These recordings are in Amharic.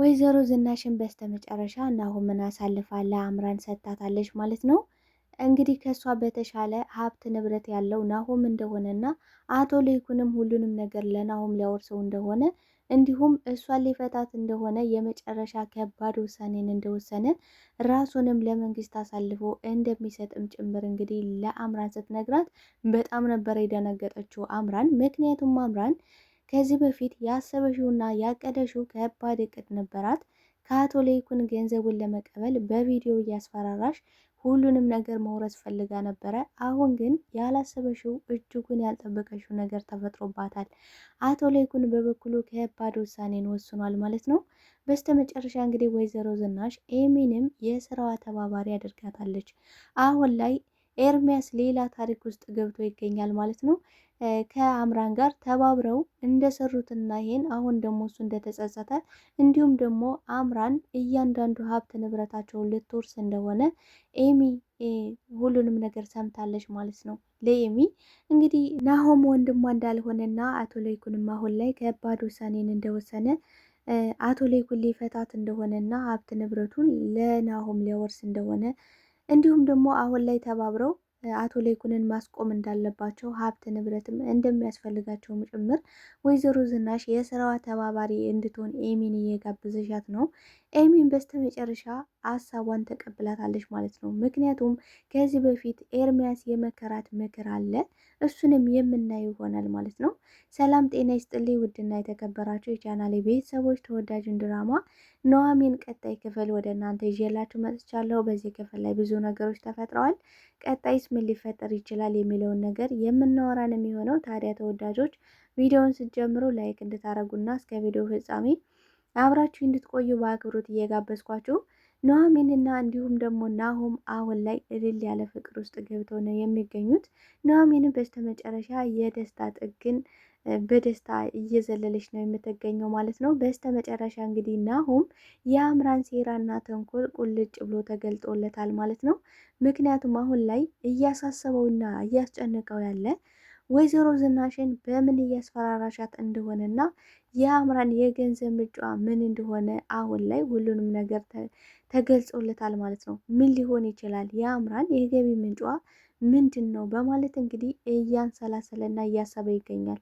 ወይዘሮ ዝናሽን በስተመጨረሻ ናሆምን አሳልፋ ለአምራን ሰጥታታለች ማለት ነው። እንግዲህ ከሷ በተሻለ ሀብት ንብረት ያለው ናሆም እንደሆነና አቶ ለይኩንም ሁሉንም ነገር ለናሆም ሊያወርሰው እንደሆነ እንዲሁም እሷን ሊፈታት እንደሆነ የመጨረሻ ከባድ ውሳኔን እንደወሰነ ራሱንም ለመንግስት አሳልፎ እንደሚሰጥም ጭምር እንግዲህ ለአምራን ስትነግራት በጣም ነበር የደነገጠችው አምራን። ምክንያቱም አምራን ከዚህ በፊት ያሰበሽውና ያቀደሽው ከባድ እቅድ ነበራት። ከአቶ ለይኩን ገንዘቡን ለመቀበል በቪዲዮ እያስፈራራሽ ሁሉንም ነገር መውረስ ፈልጋ ነበረ። አሁን ግን ያላሰበሽው እጅጉን ያልጠበቀሽው ነገር ተፈጥሮባታል። አቶ ለይኩን በበኩሉ ከባድ ውሳኔን ወስኗል ማለት ነው። በስተመጨረሻ እንግዲህ ወይዘሮ ዝናሽ ኤሚንም የስራዋ ተባባሪ አድርጋታለች። አሁን ላይ ኤርሚያስ ሌላ ታሪክ ውስጥ ገብቶ ይገኛል ማለት ነው። ከአምራን ጋር ተባብረው እንደሰሩትና ይሄን አሁን ደግሞ እሱ እንደተጸጸተ እንዲሁም ደግሞ አምራን እያንዳንዱ ሀብት ንብረታቸውን ልትወርስ እንደሆነ ኤሚ ሁሉንም ነገር ሰምታለች ማለት ነው። ለኤሚ እንግዲህ ናሆም ወንድሟ እንዳልሆነና አቶ ለይኩንም አሁን ላይ ከባድ ውሳኔን እንደወሰነ አቶ ለይኩን ሊፈታት እንደሆነና ሀብት ንብረቱን ለናሆም ሊያወርስ እንደሆነ እንዲሁም ደግሞ አሁን ላይ ተባብረው አቶ ለይኩንን ማስቆም እንዳለባቸው ሀብት ንብረትም እንደሚያስፈልጋቸውም ጭምር ወይዘሮ ዝናሽ የስራዋ ተባባሪ እንድትሆን ኤሚን እየጋበዘሻት ነው። ኤሚን በስተመጨረሻ ሀሳቧን ተቀብላታለች ማለት ነው። ምክንያቱም ከዚህ በፊት ኤርሚያስ የመከራት ምክር አለ፣ እሱንም የምናየው ይሆናል ማለት ነው። ሰላም ጤና ይስጥልኝ ውድና የተከበራችሁ የቻናሌ ቤተሰቦች፣ ተወዳጁን ድራማ ኑሐሚን ቀጣይ ክፍል ወደ እናንተ ይዤላችሁ መጥቻለሁ። በዚህ ክፍል ላይ ብዙ ነገሮች ተፈጥረዋል። ቀጣይስ ምን ሊፈጠር ይችላል የሚለውን ነገር የምናወራን የሚሆነው። ታዲያ ተወዳጆች ቪዲዮውን ስትጀምሩ ላይክ እንድታረጉና እስከ ቪዲዮ ፍጻሜ አብራችሁ እንድትቆዩ በአክብሮት እየጋበዝኳችሁ ኑሐሚንና እንዲሁም ደግሞ ናሆም አሁን ላይ እልል ያለ ፍቅር ውስጥ ገብተው ነው የሚገኙት። ኑሐሚንን በስተመጨረሻ የደስታ ጥግን በደስታ እየዘለለች ነው የምትገኘው ማለት ነው። በስተመጨረሻ እንግዲህ ናሆም የአምራን ሴራና ተንኮል ቁልጭ ብሎ ተገልጦለታል ማለት ነው። ምክንያቱም አሁን ላይ እያሳሰበውና እያስጨነቀው ያለ ወይዘሮ ዝናሽን በምን እያስፈራራሻት እንደሆነና የአምራን የገንዘብ ምንጯ ምን እንደሆነ አሁን ላይ ሁሉንም ነገር ተገልጾለታል ማለት ነው። ምን ሊሆን ይችላል የአምራን የገቢ ምንጯ ምንድን ነው በማለት እንግዲህ እያንሰላሰለና እያሰበ ይገኛል።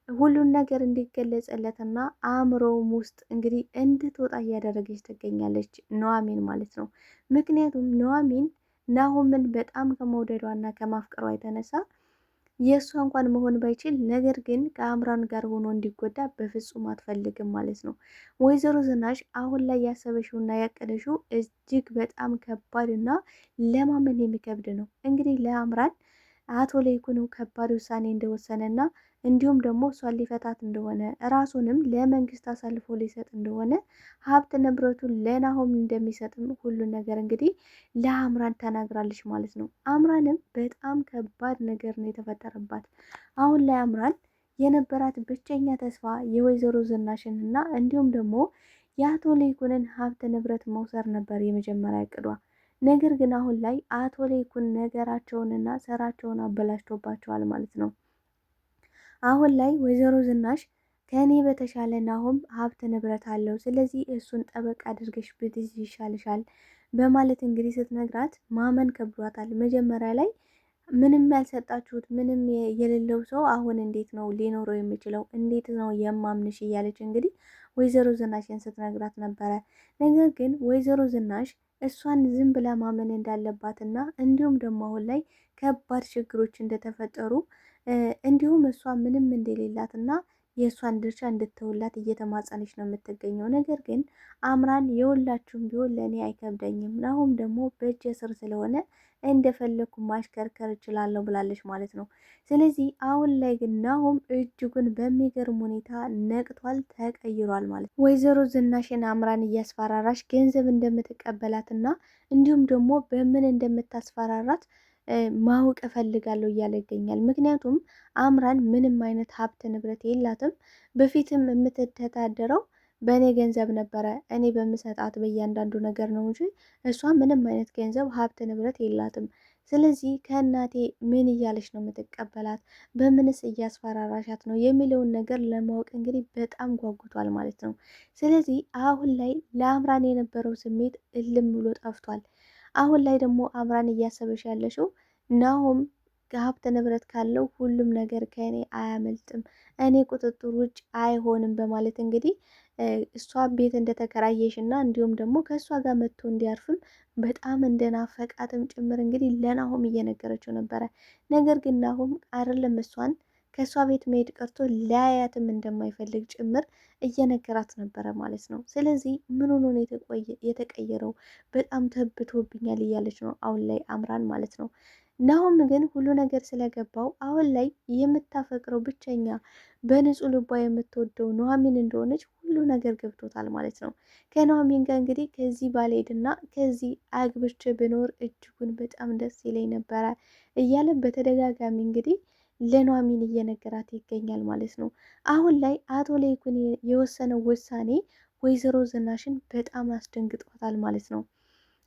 ሁሉን ነገር እንዲገለጸለትና አእምሮውም ውስጥ እንግዲህ እንድትወጣ እያደረገች ትገኛለች ኑሐሚን ማለት ነው። ምክንያቱም ኑሐሚን ናሆምን በጣም ከመውደዷና ከማፍቀሯ የተነሳ የእሷ እንኳን መሆን ባይችል ነገር ግን ከአምራን ጋር ሆኖ እንዲጎዳ በፍጹም አትፈልግም ማለት ነው። ወይዘሮ ዝናሽ አሁን ላይ ያሰበሽውና ያቀደሽው እጅግ በጣም ከባድና ለማመን የሚከብድ ነው። እንግዲህ ለአምራን አቶ ለይኩን ከባድ ውሳኔ እንደወሰነና እንዲሁም ደግሞ እሷን ሊፈታት እንደሆነ ራሱንም ለመንግስት አሳልፎ ሊሰጥ እንደሆነ ሀብት ንብረቱን ለናሆም እንደሚሰጥም ሁሉን ነገር እንግዲህ ለአምራን ተናግራለች ማለት ነው። አምራንም በጣም ከባድ ነገር ነው የተፈጠረባት። አሁን ላይ አምራን የነበራት ብቸኛ ተስፋ የወይዘሮ ዝናሽን እና እንዲሁም ደግሞ የአቶ ለይኩንን ሀብት ንብረት መውሰድ ነበር የመጀመሪያ እቅዷ። ነገር ግን አሁን ላይ አቶ ለይኩን ነገራቸውንና ስራቸውን አበላሽቶባቸዋል ማለት ነው። አሁን ላይ ወይዘሮ ዝናሽ ከእኔ በተሻለ ናሆም ሀብት ንብረት አለው፣ ስለዚህ እሱን ጠበቅ አድርገሽ ብትይዝ ይሻልሻል በማለት እንግዲህ ስትነግራት ማመን ከብዷታል። መጀመሪያ ላይ ምንም ያልሰጣችሁት ምንም የሌለው ሰው አሁን እንዴት ነው ሊኖረው የሚችለው? እንዴት ነው የማምንሽ? እያለች እንግዲህ ወይዘሮ ዝናሽን ስትነግራት ነበረ። ነገር ግን ወይዘሮ ዝናሽ እሷን ዝም ብላ ማመን እንዳለባትና እንዲሁም ደግሞ አሁን ላይ ከባድ ችግሮች እንደተፈጠሩ እንዲሁም እሷ ምንም እንደሌላትና የእሷን ድርሻ እንድትውላት እየተማጸነች ነው የምትገኘው። ነገር ግን አምራን የሁላችሁም ቢሆን ለእኔ አይከብደኝም፣ ናሆም ደግሞ በእጅ ስር ስለሆነ እንደፈለኩ ማሽከርከር እችላለሁ ብላለች ማለት ነው። ስለዚህ አሁን ላይ ግን ናሆም እጅጉን በሚገርም ሁኔታ ነቅቷል፣ ተቀይሯል ማለት ነው። ወይዘሮ ዝናሽን አምራን እያስፈራራሽ ገንዘብ እንደምትቀበላትና እንዲሁም ደግሞ በምን እንደምታስፈራራት ማወቅ እፈልጋለሁ እያለ ይገኛል። ምክንያቱም አምራን ምንም አይነት ሀብት ንብረት የላትም። በፊትም የምትተዳደረው በእኔ ገንዘብ ነበረ፣ እኔ በምሰጣት በእያንዳንዱ ነገር ነው እንጂ እሷ ምንም አይነት ገንዘብ ሀብት ንብረት የላትም። ስለዚህ ከእናቴ ምን እያለች ነው የምትቀበላት፣ በምንስ እያስፈራራሻት ነው የሚለውን ነገር ለማወቅ እንግዲህ በጣም ጓጉቷል ማለት ነው። ስለዚህ አሁን ላይ ለአምራን የነበረው ስሜት እልም ብሎ ጠፍቷል። አሁን ላይ ደግሞ አምራን እያሰበች ያለችው ናሆም ሀብት ንብረት ካለው ሁሉም ነገር ከእኔ አያመልጥም፣ እኔ ቁጥጥር ውጭ አይሆንም በማለት እንግዲህ እሷ ቤት እንደተከራየሽ እና እንዲሁም ደግሞ ከእሷ ጋር መጥቶ እንዲያርፍም በጣም እንደናፈቃትም ጭምር እንግዲህ ለናሆም እየነገረችው ነበረ። ነገር ግን ናሆም አይደለም እሷን ከእሷ ቤት መሄድ ቀርቶ ሊያያትም እንደማይፈልግ ጭምር እየነገራት ነበረ ማለት ነው። ስለዚህ ምን ሆኖ ነው የተቀየረው? በጣም ተብቶብኛል እያለች ነው አሁን ላይ አምራን ማለት ነው። ናሆም ግን ሁሉ ነገር ስለገባው አሁን ላይ የምታፈቅረው ብቸኛ በንጹህ ልቧ የምትወደው ኑሐሚን እንደሆነች ሁሉ ነገር ገብቶታል ማለት ነው። ከኑሐሚን ጋር እንግዲህ ከዚህ ባልሄድና ከዚህ አግብቼ ብኖር እጅጉን በጣም ደስ ይለኝ ነበረ እያለ በተደጋጋሚ እንግዲህ ለኑሐሚን እየነገራት ይገኛል ማለት ነው። አሁን ላይ አቶ ለይኩን የወሰነው ውሳኔ ወይዘሮ ዝናሽን በጣም አስደንግጧታል ማለት ነው።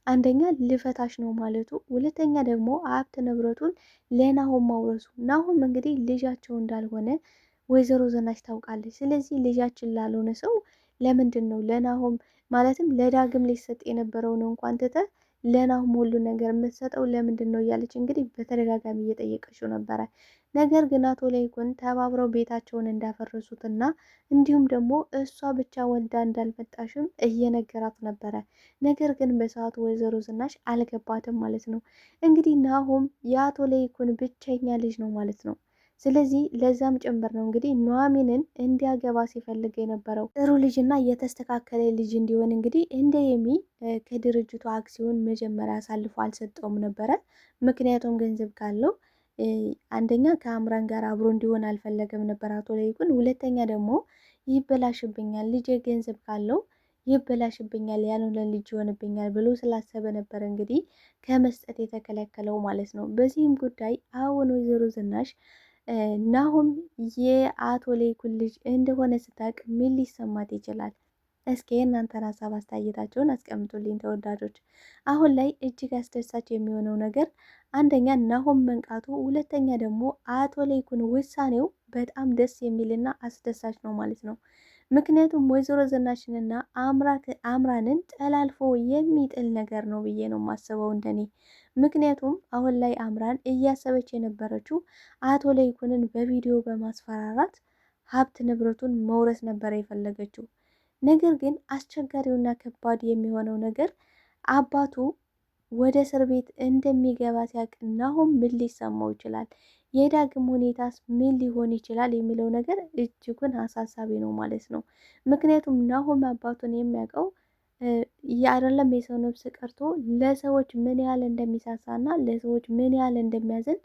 አንደኛ ልፈታሽ ነው ማለቱ፣ ሁለተኛ ደግሞ ሀብት ንብረቱን ለናሆም ማውረሱ። ናሆም እንግዲህ ልጃቸው እንዳልሆነ ወይዘሮ ዝናሽ ታውቃለች። ስለዚህ ልጃችን ላልሆነ ሰው ለምንድን ነው ለናሆም ማለትም ለዳግም ሊሰጥ የነበረውን እንኳን ትተ ለናሆም ሁሉ ነገር የምትሰጠው ለምንድን ነው እያለች እንግዲህ በተደጋጋሚ እየጠየቀችው ነበረ። ነገር ግን አቶ ለይኩን ተባብረው ቤታቸውን እንዳፈረሱትና እንዲሁም ደግሞ እሷ ብቻ ወልዳ እንዳልመጣሽም እየነገራት ነበረ። ነገር ግን በሰዓቱ ወይዘሮ ዝናሽ አልገባትም ማለት ነው። እንግዲህ ናሆም የአቶ ለይኩን ብቸኛ ልጅ ነው ማለት ነው። ስለዚህ ለዛም ጭምር ነው እንግዲህ ኑሐሚንን እንዲያገባ ሲፈልግ የነበረው ጥሩ ልጅና የተስተካከለ ልጅ እንዲሆን እንግዲህ እንደ የሚ ከድርጅቱ አክሲዮን መጀመሪያ አሳልፎ አልሰጠውም ነበረ። ምክንያቱም ገንዘብ ካለው አንደኛ ከአምራን ጋር አብሮ እንዲሆን አልፈለገም ነበር አቶ ለይኩን። ሁለተኛ ደግሞ ይበላሽብኛል፣ ልጅ ገንዘብ ካለው ይበላሽብኛል፣ ያልሆነ ልጅ ይሆንብኛል ብሎ ስላሰበ ነበር እንግዲህ ከመስጠት የተከለከለው ማለት ነው። በዚህም ጉዳይ አሁን ወይዘሮ ዝናሽ ናሆም የአቶ ለይኩን ልጅ እንደሆነ ስታውቅ ምን ሊሰማት ይችላል? እስኪ እናንተን ሀሳብ አስተያየታቸውን አስቀምጡልኝ ተወዳጆች። አሁን ላይ እጅግ አስደሳች የሚሆነው ነገር አንደኛ ናሆም መንቃቱ፣ ሁለተኛ ደግሞ አቶ ለይኩን ውሳኔው በጣም ደስ የሚልና አስደሳች ነው ማለት ነው። ምክንያቱም ወይዘሮ ዝናሽንና አምራንን ጠላልፎ የሚጥል ነገር ነው ብዬ ነው የማስበው እንደኔ። ምክንያቱም አሁን ላይ አምራን እያሰበች የነበረችው አቶ ለይኩንን በቪዲዮ በማስፈራራት ሀብት ንብረቱን መውረስ ነበር የፈለገችው። ነገር ግን አስቸጋሪውና ከባድ የሚሆነው ነገር አባቱ ወደ እስር ቤት እንደሚገባ ሲያውቅ ናሆም ምን ሊሰማው ይችላል? የዳግም ሁኔታስ ምን ሊሆን ይችላል የሚለው ነገር እጅጉን አሳሳቢ ነው ማለት ነው። ምክንያቱም ናሆም አባቱን የሚያውቀው አይደለም የሰው ነፍስ ቀርቶ ለሰዎች ምን ያህል እንደሚሳሳና ለሰዎች ምን ያህል እንደሚያዝን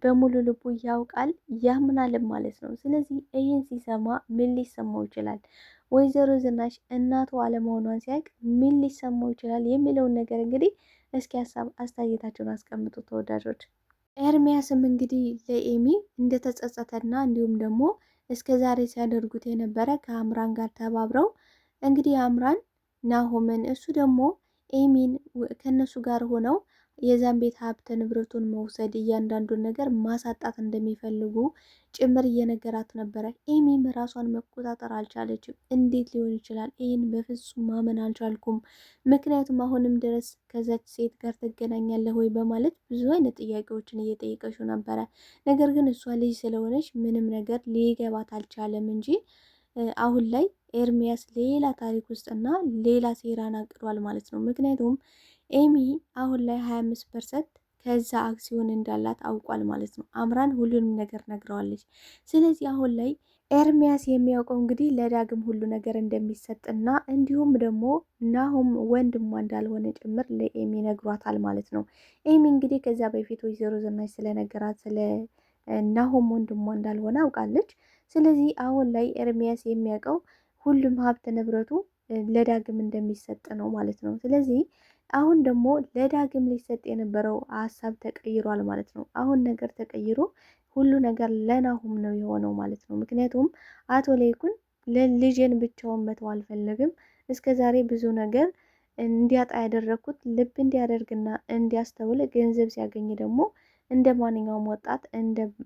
በሙሉ ልቡ ያውቃል ያምናልም ማለት ነው። ስለዚህ ይህን ሲሰማ ምን ሊሰማው ይችላል? ወይዘሮ ዝናሽ እናቱ አለመሆኗን ሲያውቅ ምን ሊሰማው ይችላል የሚለውን ነገር እንግዲህ እስኪ ሀሳብ አስተያየታቸውን አስቀምጡ ተወዳጆች። ኤርሚያስም እንግዲህ ለኤሚ እንደተጸጸተና እንዲሁም ደግሞ እስከ ዛሬ ሲያደርጉት የነበረ ከአምራን ጋር ተባብረው እንግዲህ አምራን ናሆምን እሱ ደግሞ ኤሚን ከነሱ ጋር ሆነው የዛን ቤት ሀብት ንብረቱን መውሰድ እያንዳንዱን ነገር ማሳጣት እንደሚፈልጉ ጭምር እየነገራት ነበረ። ኤሚም ራሷን መቆጣጠር አልቻለችም። እንዴት ሊሆን ይችላል? ይህን በፍጹም ማመን አልቻልኩም። ምክንያቱም አሁንም ድረስ ከዛች ሴት ጋር ትገናኛለህ ወይ በማለት ብዙ አይነት ጥያቄዎችን እየጠየቀችው ነበረ። ነገር ግን እሷ ልጅ ስለሆነች ምንም ነገር ሊገባት አልቻለም እንጂ አሁን ላይ ኤርሚያስ ሌላ ታሪክ ውስጥና ሌላ ሴራን አቅዷል ማለት ነው። ምክንያቱም ኤሚ አሁን ላይ 25% ከዛ አክሲዮን እንዳላት አውቋል ማለት ነው። አምራን ሁሉንም ነገር ነግረዋለች። ስለዚህ አሁን ላይ ኤርሚያስ የሚያውቀው እንግዲህ ለዳግም ሁሉ ነገር እንደሚሰጥና እንዲሁም ደግሞ ናሆም ወንድሟ እንዳልሆነ ጭምር ለኤሚ ነግሯታል ማለት ነው። ኤሚ እንግዲህ ከዛ በፊት ወይዘሮ ዝናሽ ስለነገራት ስለ ናሆም ወንድሟ እንዳልሆነ አውቃለች። ስለዚህ አሁን ላይ ኤርሚያስ የሚያውቀው ሁሉም ሀብት ንብረቱ ለዳግም እንደሚሰጥ ነው ማለት ነው። ስለዚህ አሁን ደግሞ ለዳግም ሊሰጥ የነበረው ሀሳብ ተቀይሯል ማለት ነው። አሁን ነገር ተቀይሮ ሁሉ ነገር ለናሆም ነው የሆነው ማለት ነው። ምክንያቱም አቶ ለይኩን ልጄን ብቻውን መተው አልፈለግም፣ እስከ ዛሬ ብዙ ነገር እንዲያጣ ያደረግኩት ልብ እንዲያደርግና እንዲያስተውል ገንዘብ ሲያገኝ ደግሞ እንደ ማንኛውም ወጣት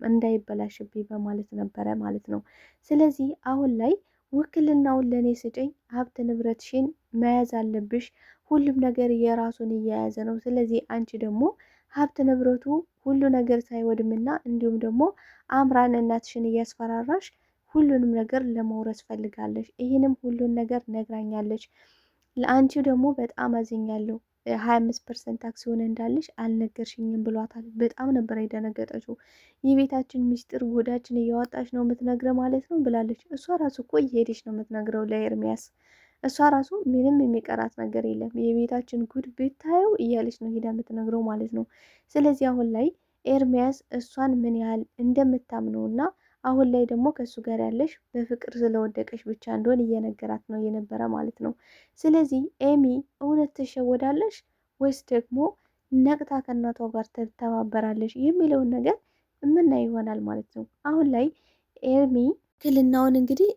እንዳይበላሽብኝ በማለት ነበረ ማለት ነው። ስለዚህ አሁን ላይ ውክልናውን ለእኔ ስጭኝ፣ ሀብት ንብረትሽን መያዝ አለብሽ፣ ሁሉም ነገር የራሱን እየያዘ ነው። ስለዚህ አንቺ ደግሞ ሀብት ንብረቱ ሁሉ ነገር ሳይወድምና እንዲሁም ደግሞ አምራን እናትሽን እያስፈራራሽ ሁሉንም ነገር ለመውረስ ፈልጋለች። ይህንም ሁሉን ነገር ነግራኛለች። ለአንቺ ደግሞ በጣም አዝኛለሁ። 25% አክሲዮን እንዳለሽ አልነገርሽኝም ብሏታል። በጣም ነበር የደነገጠችው። የቤታችን ሚስጥር ጉዳችን እያወጣች ነው የምትነግረ ማለት ነው ብላለች። እሷ ራሱ እኮ እየሄደች ነው የምትነግረው ለኤርሚያስ። እሷ ራሱ ምንም የሚቀራት ነገር የለም። የቤታችን ጉድ ብታየው እያለች ነው ሄዳ የምትነግረው ማለት ነው። ስለዚህ አሁን ላይ ኤርሚያስ እሷን ምን ያህል እንደምታምነው እና አሁን ላይ ደግሞ ከእሱ ጋር ያለሽ በፍቅር ስለወደቀሽ ብቻ እንደሆን እየነገራት ነው የነበረ ማለት ነው። ስለዚህ ኤሚ እውነት ትሸወዳለሽ ወይስ ደግሞ ነቅታ ከእናቷ ጋር ትተባበራለሽ የሚለውን ነገር የምናይ ይሆናል ማለት ነው። አሁን ላይ ኤሚ ውክልናውን እንግዲህ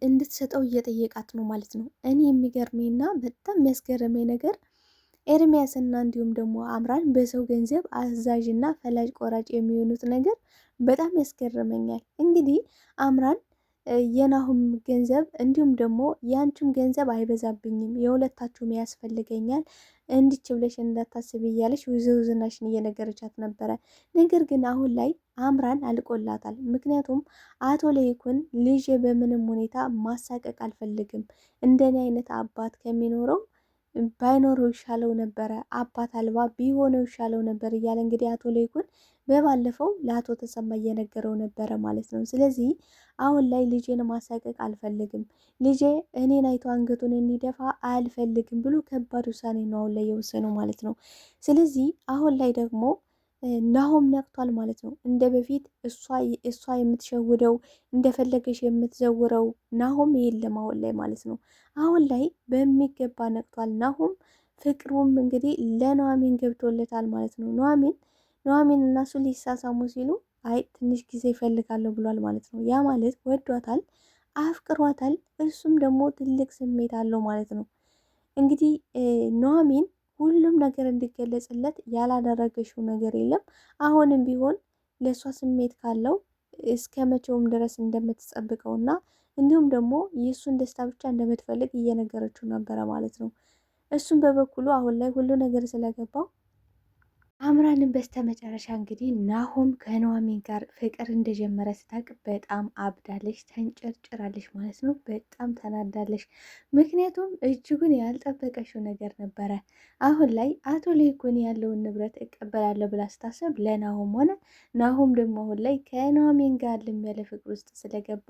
እንድትሰጠው እየጠየቃት ነው ማለት ነው። እኔ የሚገርመኝና በጣም የሚያስገርመኝ ነገር ኤርሚያስና እንዲሁም ደግሞ አምራን በሰው ገንዘብ አዛዥና ፈላጭ ቆራጭ የሚሆኑት ነገር በጣም ያስገርመኛል። እንግዲህ አምራን የናሁም ገንዘብ እንዲሁም ደግሞ የአንቺም ገንዘብ አይበዛብኝም፣ የሁለታችሁም ያስፈልገኛል፣ እንዲች ብለሽ እንዳታስብ እያለች ወይዘሮ ዝናሽን እየነገረቻት ነበረ። ነገር ግን አሁን ላይ አምራን አልቆላታል። ምክንያቱም አቶ ለይኩን ልጅ በምንም ሁኔታ ማሳቀቅ አልፈልግም፣ እንደኔ አይነት አባት ከሚኖረው ባይኖረው ይሻለው ነበረ፣ አባት አልባ ቢሆነው ይሻለው ነበር እያለ እንግዲህ አቶ ለይኩን በባለፈው ለአቶ ተሰማ እየነገረው ነበረ ማለት ነው። ስለዚህ አሁን ላይ ልጄን ማሳቀቅ አልፈልግም፣ ልጄ እኔን አይቶ አንገቱን እንዲደፋ አልፈልግም ብሎ ከባድ ውሳኔ ነው አሁን ላይ የወሰነው ማለት ነው። ስለዚህ አሁን ላይ ደግሞ ናሆም ነቅቷል ማለት ነው። እንደ በፊት እሷ የምትሸውደው እንደፈለገች የምትዘውረው ናሆም የለም አሁን ላይ ማለት ነው። አሁን ላይ በሚገባ ነቅቷል ናሆም። ፍቅሩም እንግዲህ ለኑሐሚን ገብቶለታል ማለት ነው። ኑሐሚን እና እሱ ሊሳሳሙ ሲሉ አይ ትንሽ ጊዜ ይፈልጋለሁ ብሏል ማለት ነው። ያ ማለት ወዷታል፣ አፍቅሯታል። እሱም ደግሞ ትልቅ ስሜት አለው ማለት ነው። እንግዲህ ኑሐሚን ሁሉም ነገር እንዲገለጽለት ያላደረገችው ነገር የለም። አሁንም ቢሆን ለእሷ ስሜት ካለው እስከ መቼውም ድረስ እንደምትጠብቀውና እንዲሁም ደግሞ የእሱን ደስታ ብቻ እንደምትፈልግ እየነገረችው ነበረ ማለት ነው። እሱም በበኩሉ አሁን ላይ ሁሉ ነገር ስለገባው አምራንን በስተመጨረሻ እንግዲህ ናሆም ከኑሐሚን ጋር ፍቅር እንደጀመረ ስታውቅ በጣም አብዳለች፣ ተንጨርጭራለች ማለት ነው። በጣም ተናዳለች። ምክንያቱም እጅጉን ያልጠበቀችው ነገር ነበረ። አሁን ላይ አቶ ለይኩን ያለውን ንብረት እቀበላለሁ ብላ ስታሰብ ለናሆም ሆነ ናሆም ደግሞ አሁን ላይ ከኑሐሚን ጋር ያለ ፍቅር ውስጥ ስለገባ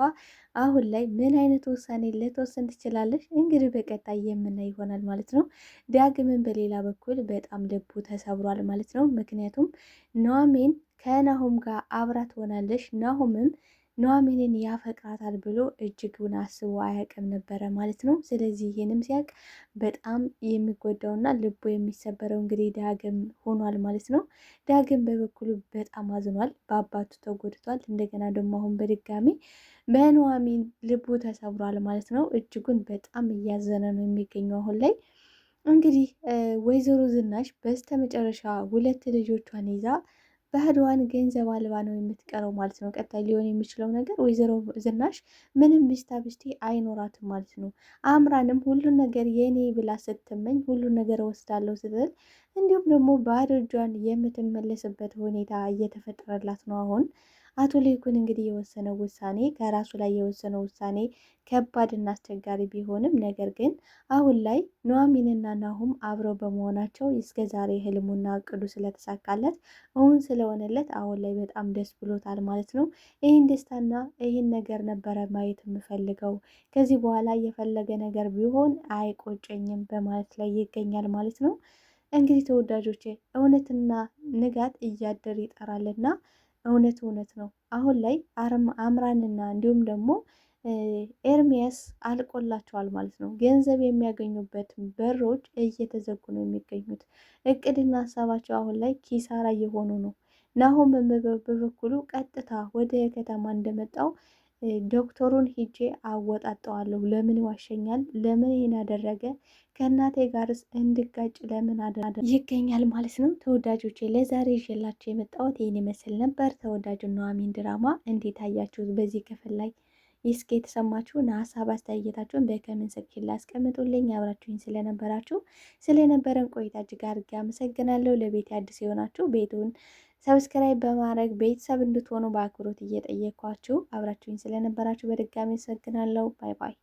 አሁን ላይ ምን አይነት ውሳኔ ልትወስን ትችላለች? እንግዲህ በቀጣይ የምናይ ይሆናል ማለት ነው። ዳግምን በሌላ በኩል በጣም ልቡ ተሰብሯል ማለት ነው። ምክንያቱም ኑሐሚን ከናሆም ጋር አብራ ትሆናለች፣ ናሆምም ኑሐሚንን ያፈቅራታል ብሎ እጅጉን አስቦ አያውቅም ነበረ ማለት ነው። ስለዚህ ይህንም ሲያውቅ በጣም የሚጎዳውና ልቡ የሚሰበረው እንግዲህ ዳግም ሆኗል ማለት ነው። ዳግም በበኩሉ በጣም አዝኗል፣ በአባቱ ተጎድቷል። እንደገና ደግሞ አሁን በድጋሚ በኑሐሚን ልቡ ተሰብሯል ማለት ነው። እጅጉን በጣም እያዘነ ነው የሚገኘው አሁን ላይ እንግዲህ ወይዘሮ ዝናሽ በስተመጨረሻ ሁለት ልጆቿን ይዛ ባህድዋን ገንዘብ አልባ ነው የምትቀረው ማለት ነው። ቀጣይ ሊሆን የሚችለው ነገር ወይዘሮ ዝናሽ ምንም ብስቲ አይኖራትም ማለት ነው። አምራንም ሁሉን ነገር የኔ ብላ ስትመኝ ሁሉን ነገር ወስዳለሁ ስትል እንዲሁም ደግሞ ባዶ እጇን የምትመለስበት ሁኔታ እየተፈጠረላት ነው አሁን። አቶ ለይኩን እንግዲህ የወሰነው ውሳኔ ከራሱ ላይ የወሰነው ውሳኔ ከባድ እና አስቸጋሪ ቢሆንም ነገር ግን አሁን ላይ ኑሐሚንና ናሆም አብረው በመሆናቸው እስከ ዛሬ ህልሙና እቅዱ ስለተሳካለት እውን ስለሆነለት አሁን ላይ በጣም ደስ ብሎታል ማለት ነው። ይህን ደስታና ይህን ነገር ነበረ ማየት የምፈልገው። ከዚህ በኋላ የፈለገ ነገር ቢሆን አይቆጨኝም በማለት ላይ ይገኛል ማለት ነው። እንግዲህ ተወዳጆቼ እውነትና ንጋት እያደር ይጠራልና እውነት ነው። አሁን ላይ አምራንና እንዲሁም ደግሞ ኤርሚያስ አልቆላቸዋል ማለት ነው። ገንዘብ የሚያገኙበት በሮች እየተዘጉ ነው የሚገኙት። እቅድና ሀሳባቸው አሁን ላይ ኪሳራ እየሆኑ ነው። ናሆም በበኩሉ ቀጥታ ወደ ከተማ እንደመጣው ዶክተሩን ሂጄ አወጣጠዋለሁ። ለምን ይዋሸኛል? ለምን ይሄን አደረገ? ከእናቴ ጋርስ እንድጋጭ ለምን ይገኛል ማለት ነው። ተወዳጆቼ ለዛሬ ይዤላችሁ የመጣሁት ይህን ይመስል ነበር። ተወዳጁ ኑሐሚን ድራማ እንዴት አያችሁት? በዚህ ክፍል ላይ እስኪ የተሰማችሁን ሀሳብ አስተያየታችሁን በኮሜንት ሴክሽን ላይ አስቀምጡልኝ። አብራችሁኝ ስለነበረን ቆይታ እጅግ አድርጌ አመሰግናለሁ። ለቤት አዲስ የሆናችሁ ቤቱን ሰብስክራይብ በማድረግ ቤተሰብ እንድትሆኑ በአክብሮት እየጠየኳችሁ አብራችሁኝ ስለነበራችሁ በድጋሚ አመሰግናለሁ። ባይ ባይ።